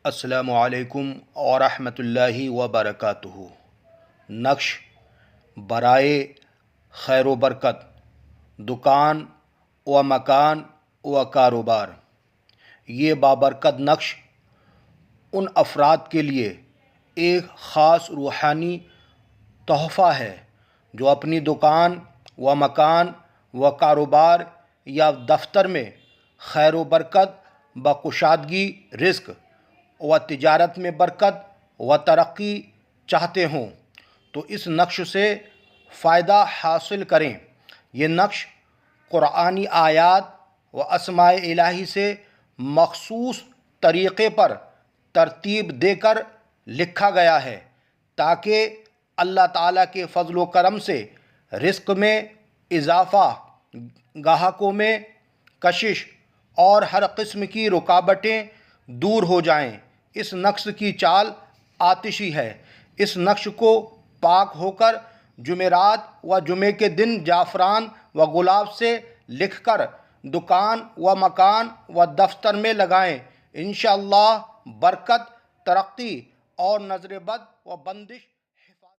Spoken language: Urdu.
السلام علیکم ورحمۃ اللہ وبرکاتہ۔ نقش برائے خیر و برکت، دکان و مکان و کاروبار۔ یہ بابرکت نقش ان افراد کے لیے ایک خاص روحانی تحفہ ہے جو اپنی دکان و مکان و کاروبار یا دفتر میں خیر و برکت، بکشادگی رزق و تجارت میں برکت و ترقی چاہتے ہوں تو اس نقش سے فائدہ حاصل کریں۔ یہ نقش قرآنی آیات و اسماء الہی سے مخصوص طریقے پر ترتیب دے کر لکھا گیا ہے تاکہ اللہ تعالیٰ کے فضل و کرم سے رزق میں اضافہ، گاہکوں میں کشش اور ہر قسم کی رکاوٹیں دور ہو جائیں۔ اس نقش کی چال آتشی ہے۔ اس نقش کو پاک ہو کر جمعرات و جمعے کے دن زعفران و گلاب سے لکھ کر دکان و مکان و دفتر میں لگائیں۔ انشاءاللہ برکت، ترقی اور نظر بد و بندش